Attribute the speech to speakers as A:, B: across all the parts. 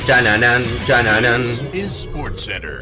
A: Chananan, chananan.
B: Is SportsCenter.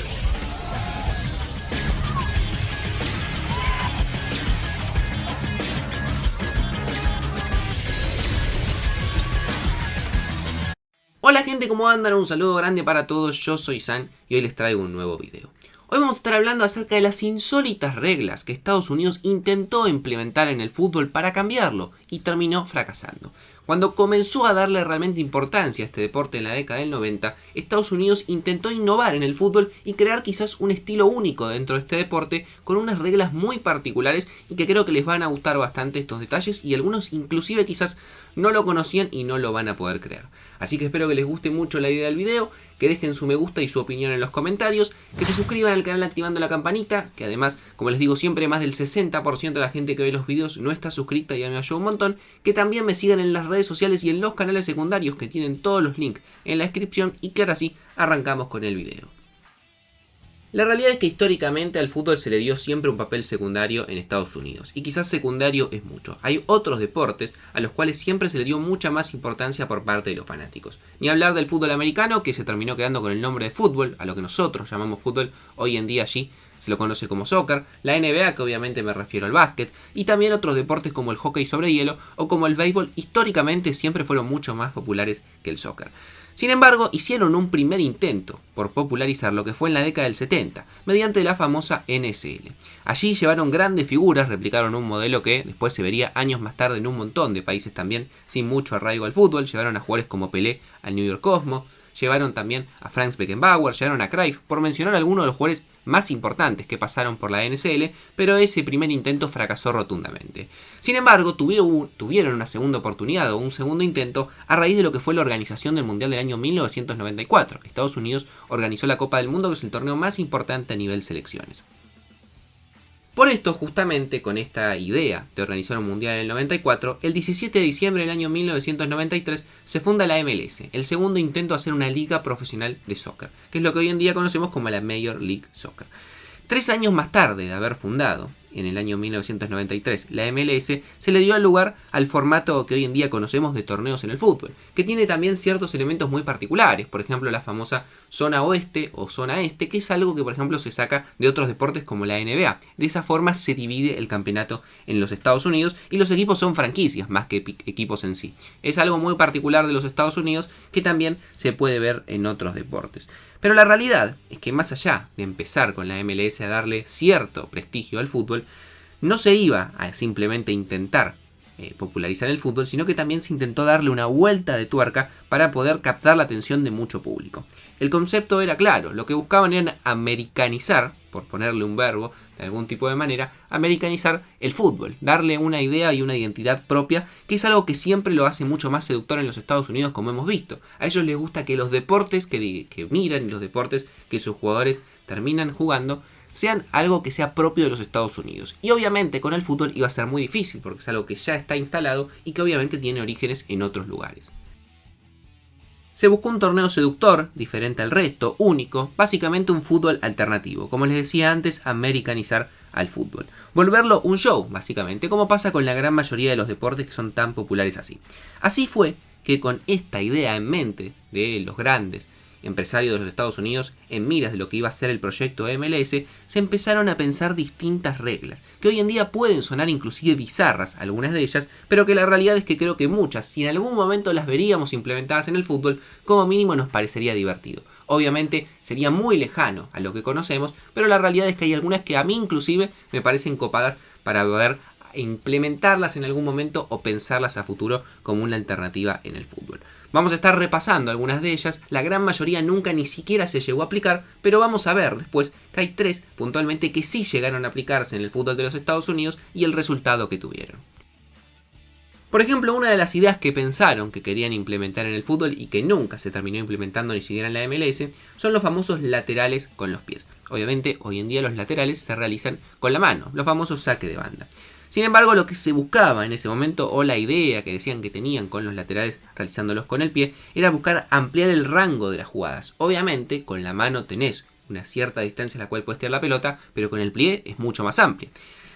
A: Hola gente, ¿cómo andan? Un saludo grande para todos, yo soy San y hoy les traigo un nuevo video. Hoy vamos a estar hablando acerca de las insólitas reglas que Estados Unidos intentó implementar en el fútbol para cambiarlo y terminó fracasando. Cuando comenzó a darle realmente importancia a este deporte en la década del 90, Estados Unidos intentó innovar en el fútbol y crear quizás un estilo único dentro de este deporte con unas reglas muy particulares y que creo que les van a gustar bastante estos detalles y algunos inclusive quizás no lo conocían y no lo van a poder creer. Así que espero que les guste mucho la idea del video, que dejen su me gusta y su opinión en los comentarios, que se suscriban al canal activando la campanita, que además, como les digo siempre, más del 60% de la gente que ve los videos no está suscrita y ya me ayuda un montón, que también me sigan en las redes sociales y en los canales secundarios que tienen todos los links en la descripción y que ahora sí, arrancamos con el video. La realidad es que históricamente al fútbol se le dio siempre un papel secundario en Estados Unidos, y quizás secundario es mucho. Hay otros deportes a los cuales siempre se le dio mucha más importancia por parte de los fanáticos. Ni hablar del fútbol americano, que se terminó quedando con el nombre de fútbol, a lo que nosotros llamamos fútbol, hoy en día allí se lo conoce como soccer, la NBA, que obviamente me refiero al básquet, y también otros deportes como el hockey sobre hielo o como el béisbol, históricamente siempre fueron mucho más populares que el soccer. Sin embargo, hicieron un primer intento por popularizar lo que fue en la década del 70, mediante la famosa NSL. Allí llevaron grandes figuras, replicaron un modelo que después se vería años más tarde en un montón de países también, sin mucho arraigo al fútbol. Llevaron a jugadores como Pelé al New York Cosmos, llevaron también a Franz Beckenbauer, llevaron a Cruyff, por mencionar algunos de los jugadores más importantes que pasaron por la NSL, pero ese primer intento fracasó rotundamente. Sin embargo, tuvieron una segunda oportunidad o un segundo intento a raíz de lo que fue la organización del Mundial del año 1994. Estados Unidos organizó la Copa del Mundo, que es el torneo más importante a nivel selecciones. Por esto, justamente con esta idea de organizar un mundial en el 94, el 17 de diciembre del año 1993 se funda la MLS, el segundo intento de hacer una liga profesional de soccer, que es lo que hoy en día conocemos como la Major League Soccer. 3 años más tarde de haber fundado, en el año 1993, la MLS, se le dio lugar al formato que hoy en día conocemos de torneos en el fútbol, que tiene también ciertos elementos muy particulares, por ejemplo la famosa zona oeste o zona este, que es algo que por ejemplo se saca de otros deportes como la NBA. De esa forma se divide el campeonato en los Estados Unidos y los equipos son franquicias más que equipos en sí. Es algo muy particular de los Estados Unidos que también se puede ver en otros deportes. Pero la realidad es que más allá de empezar con la MLS a darle cierto prestigio al fútbol, no se iba a simplemente intentar popularizar el fútbol, sino que también se intentó darle una vuelta de tuerca para poder captar la atención de mucho público. El concepto era claro, lo que buscaban era americanizar, por ponerle un verbo de algún tipo de manera, americanizar el fútbol, darle una idea y una identidad propia, que es algo que siempre lo hace mucho más seductor en los Estados Unidos, como hemos visto. A ellos les gusta que los deportes que miran y los deportes que sus jugadores terminan jugando sean algo que sea propio de los Estados Unidos. Y obviamente con el fútbol iba a ser muy difícil, porque es algo que ya está instalado y que obviamente tiene orígenes en otros lugares. Se buscó un torneo seductor, diferente al resto, único, básicamente un fútbol alternativo, como les decía antes, americanizar al fútbol. Volverlo un show, básicamente, como pasa con la gran mayoría de los deportes que son tan populares así. Así fue que con esta idea en mente de los grandes empresarios de los Estados Unidos, en miras de lo que iba a ser el proyecto MLS, se empezaron a pensar distintas reglas, que hoy en día pueden sonar inclusive bizarras, algunas de ellas, pero que la realidad es que creo que muchas, si en algún momento las veríamos implementadas en el fútbol, como mínimo nos parecería divertido. Obviamente sería muy lejano a lo que conocemos, pero la realidad es que hay algunas que a mí inclusive me parecen copadas para poder implementarlas en algún momento o pensarlas a futuro como una alternativa en el fútbol. Vamos a estar repasando algunas de ellas, la gran mayoría nunca ni siquiera se llegó a aplicar, pero vamos a ver después que hay 3 puntualmente que sí llegaron a aplicarse en el fútbol de los Estados Unidos y el resultado que tuvieron. Por ejemplo, una de las ideas que pensaron que querían implementar en el fútbol y que nunca se terminó implementando ni siquiera en la MLS son los famosos laterales con los pies. Obviamente, hoy en día los laterales se realizan con la mano, los famosos saques de banda. Sin embargo, lo que se buscaba en ese momento, o la idea que decían que tenían con los laterales realizándolos con el pie, era buscar ampliar el rango de las jugadas. Obviamente, con la mano tenés una cierta distancia en la cual puedes tirar la pelota, pero con el pie es mucho más amplia.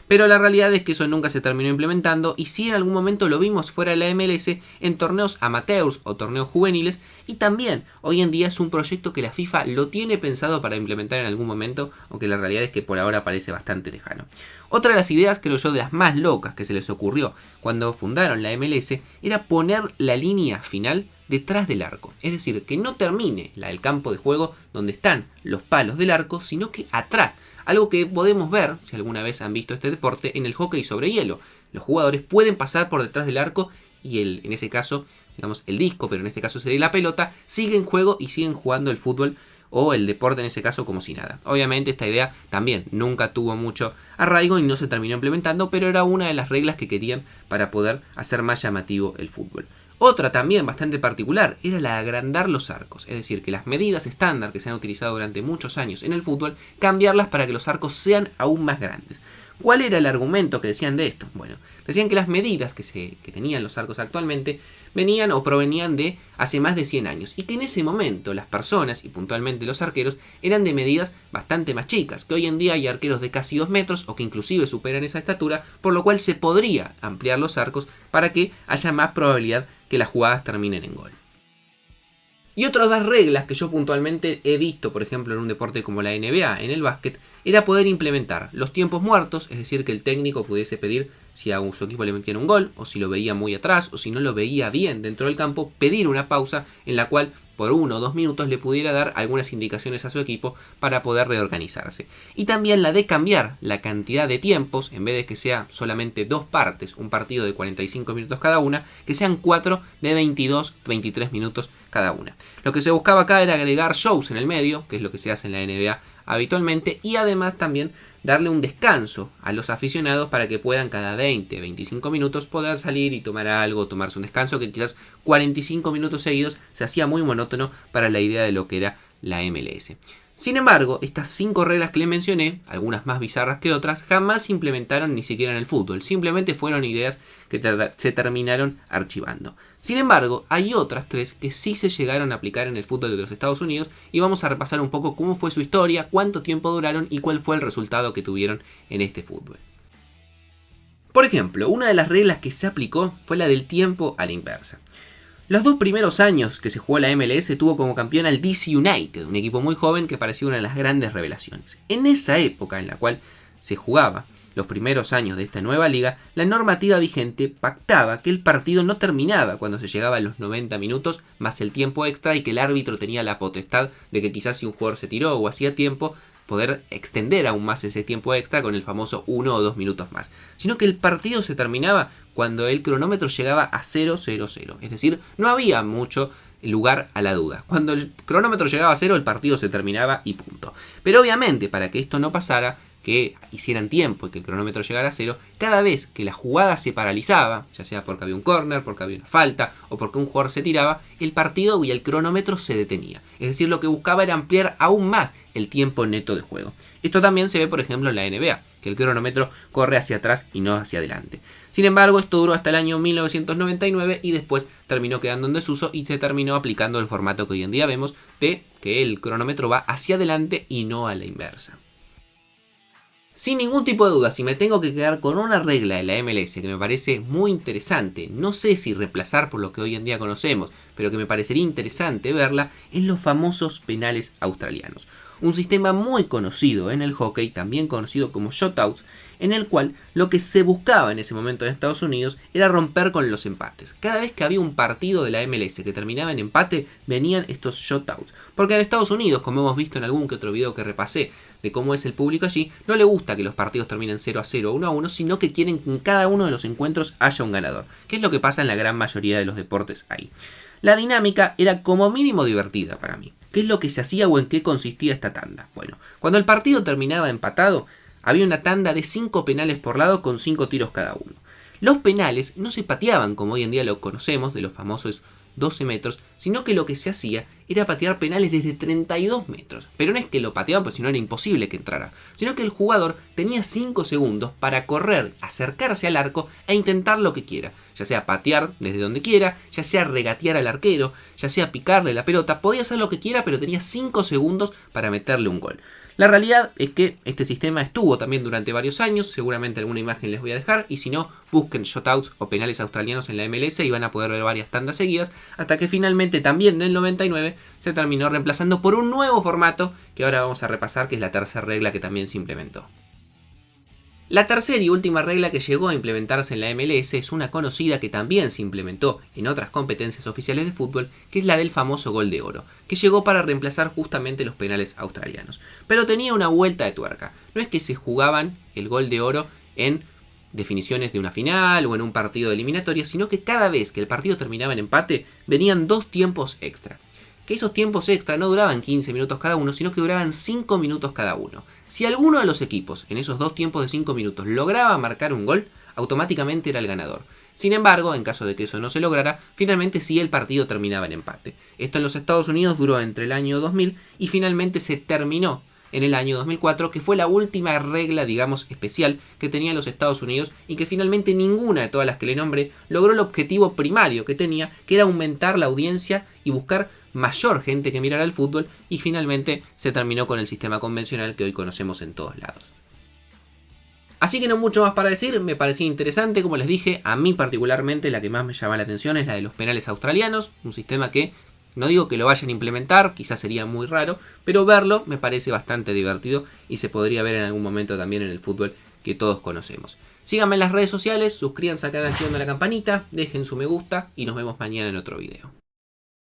A: Pero la realidad es que eso nunca se terminó implementando y sí en algún momento lo vimos fuera de la MLS en torneos amateurs o torneos juveniles, y también hoy en día es un proyecto que la FIFA lo tiene pensado para implementar en algún momento, aunque la realidad es que por ahora parece bastante lejano. Otra de las ideas, creo yo, de las más locas que se les ocurrió cuando fundaron la MLS era poner la línea final detrás del arco. Es decir, que no termine el campo de juego donde están los palos del arco, sino que atrás. Algo que podemos ver, si alguna vez han visto este deporte, en el hockey sobre hielo. Los jugadores pueden pasar por detrás del arco y en ese caso, digamos, el disco, pero en este caso sería la pelota, sigue en juego y siguen jugando el fútbol o el deporte en ese caso como si nada. Obviamente esta idea también nunca tuvo mucho arraigo y no se terminó implementando, pero era una de las reglas que querían para poder hacer más llamativo el fútbol. Otra también bastante particular era la de agrandar los arcos, es decir, que las medidas estándar que se han utilizado durante muchos años en el fútbol, cambiarlas para que los arcos sean aún más grandes. ¿Cuál era el argumento que decían de esto? Bueno, decían que las medidas que tenían los arcos actualmente venían o provenían de hace más de 100 años y que en ese momento las personas y puntualmente los arqueros eran de medidas bastante más chicas, que hoy en día hay arqueros de casi 2 metros o que inclusive superan esa estatura, por lo cual se podría ampliar los arcos para que haya más probabilidad que las jugadas terminen en gol. Y otras dos reglas que yo puntualmente he visto, por ejemplo, en un deporte como la NBA, en el básquet, era poder implementar los tiempos muertos, es decir, que el técnico pudiese pedir si a su equipo le metían un gol, o si lo veía muy atrás, o si no lo veía bien dentro del campo, pedir una pausa en la cual por 1 o 2 minutos le pudiera dar algunas indicaciones a su equipo para poder reorganizarse. Y también la de cambiar la cantidad de tiempos, en vez de que sea solamente 2 partes, un partido de 45 minutos cada una, que sean 4 de 22-23 minutos cada una. Lo que se buscaba acá era agregar shows en el medio, que es lo que se hace en la NBA habitualmente, y además también darle un descanso a los aficionados para que puedan cada 20-25 minutos poder salir y tomar algo, tomarse un descanso, que quizás 45 minutos seguidos se hacía muy monótono para la idea de lo que era la MLS. Sin embargo, estas 5 reglas que les mencioné, algunas más bizarras que otras, jamás se implementaron ni siquiera en el fútbol. Simplemente fueron ideas que se terminaron archivando. Sin embargo, hay otras 3 que sí se llegaron a aplicar en el fútbol de los Estados Unidos y vamos a repasar un poco cómo fue su historia, cuánto tiempo duraron y cuál fue el resultado que tuvieron en este fútbol. Por ejemplo, una de las reglas que se aplicó fue la del tiempo a la inversa. Los 2 primeros años que se jugó la MLS tuvo como campeón al DC United, un equipo muy joven que parecía una de las grandes revelaciones. En esa época en la cual se jugaba los primeros años de esta nueva liga, la normativa vigente pactaba que el partido no terminaba cuando se llegaba a los 90 minutos más el tiempo extra y que el árbitro tenía la potestad de que quizás si un jugador se tiró o hacía tiempo, poder extender aún más ese tiempo extra con el famoso 1 o 2 minutos más, sino que el partido se terminaba cuando el cronómetro llegaba a 0-0-0, es decir, no había mucho lugar a la duda. Cuando el cronómetro llegaba a 0, el partido se terminaba y punto. Pero obviamente, para que esto no pasara, que hicieran tiempo y que el cronómetro llegara a 0, cada vez que la jugada se paralizaba, ya sea porque había un córner, porque había una falta o porque un jugador se tiraba, el partido y el cronómetro se detenía. Es decir, lo que buscaba era ampliar aún más el tiempo neto de juego. Esto también se ve, por ejemplo, en la NBA, que el cronómetro corre hacia atrás y no hacia adelante. Sin embargo, esto duró hasta el año 1999 y después terminó quedando en desuso y se terminó aplicando el formato que hoy en día vemos de que el cronómetro va hacia adelante y no a la inversa. Sin ningún tipo de duda, si me tengo que quedar con una regla de la MLS que me parece muy interesante, no sé si reemplazar por lo que hoy en día conocemos, pero que me parecería interesante verla, es los famosos penales australianos. Un sistema muy conocido en el hockey, también conocido como shutouts, en el cual lo que se buscaba en ese momento en Estados Unidos era romper con los empates. Cada vez que había un partido de la MLS que terminaba en empate, venían estos shutouts. Porque en Estados Unidos, como hemos visto en algún que otro video que repasé de cómo es el público allí, no le gusta que los partidos terminen 0-0 o 1-1, sino que quieren que en cada uno de los encuentros haya un ganador, que es lo que pasa en la gran mayoría de los deportes ahí. La dinámica era como mínimo divertida para mí. ¿Qué es lo que se hacía o en qué consistía esta tanda? Bueno, cuando el partido terminaba empatado, había una tanda de 5 penales por lado con 5 tiros cada uno. Los penales no se pateaban como hoy en día lo conocemos, de los famosos 12 metros, sino que lo que se hacía era patear penales desde 32 metros. Pero no es que lo pateaban, pues si no era imposible que entrara, sino que el jugador tenía 5 segundos para correr, acercarse al arco e intentar lo que quiera, ya sea patear desde donde quiera, ya sea regatear al arquero, ya sea picarle la pelota, podía hacer lo que quiera, pero tenía 5 segundos para meterle un gol. La realidad es que este sistema estuvo también durante varios años, seguramente alguna imagen les voy a dejar, y si no, busquen shutouts o penales australianos en la MLS y van a poder ver varias tandas seguidas, hasta que finalmente también en el 99 se terminó reemplazando por un nuevo formato que ahora vamos a repasar, que es la tercera regla que también se implementó. La tercera y última regla que llegó a implementarse en la MLS es una conocida que también se implementó en otras competencias oficiales de fútbol, que es la del famoso gol de oro, que llegó para reemplazar justamente los penales australianos. Pero tenía una vuelta de tuerca. No es que se jugaban el gol de oro en definiciones de una final o en un partido de eliminatoria, sino que cada vez que el partido terminaba en empate, venían 2 tiempos extra. Que esos tiempos extra no duraban 15 minutos cada uno, sino que duraban 5 minutos cada uno. Si alguno de los equipos en esos 2 tiempos de 5 minutos lograba marcar un gol, automáticamente era el ganador. Sin embargo, en caso de que eso no se lograra, finalmente sí el partido terminaba en empate. Esto en los Estados Unidos duró entre el año 2000 y finalmente se terminó en el año 2004, que fue la última regla, digamos, especial que tenían los Estados Unidos y que finalmente ninguna de todas las que le nombré logró el objetivo primario que tenía, que era aumentar la audiencia y buscar mayor gente que mirara el fútbol, y finalmente se terminó con el sistema convencional que hoy conocemos en todos lados. Así que no mucho más para decir, me parecía interesante, como les dije, a mí particularmente la que más me llama la atención es la de los penales australianos, un sistema que no digo que lo vayan a implementar, quizás sería muy raro, pero verlo me parece bastante divertido y se podría ver en algún momento también en el fútbol que todos conocemos. Síganme en las redes sociales, suscríbanse al canal activando la campanita, dejen su me gusta y nos vemos mañana en otro video.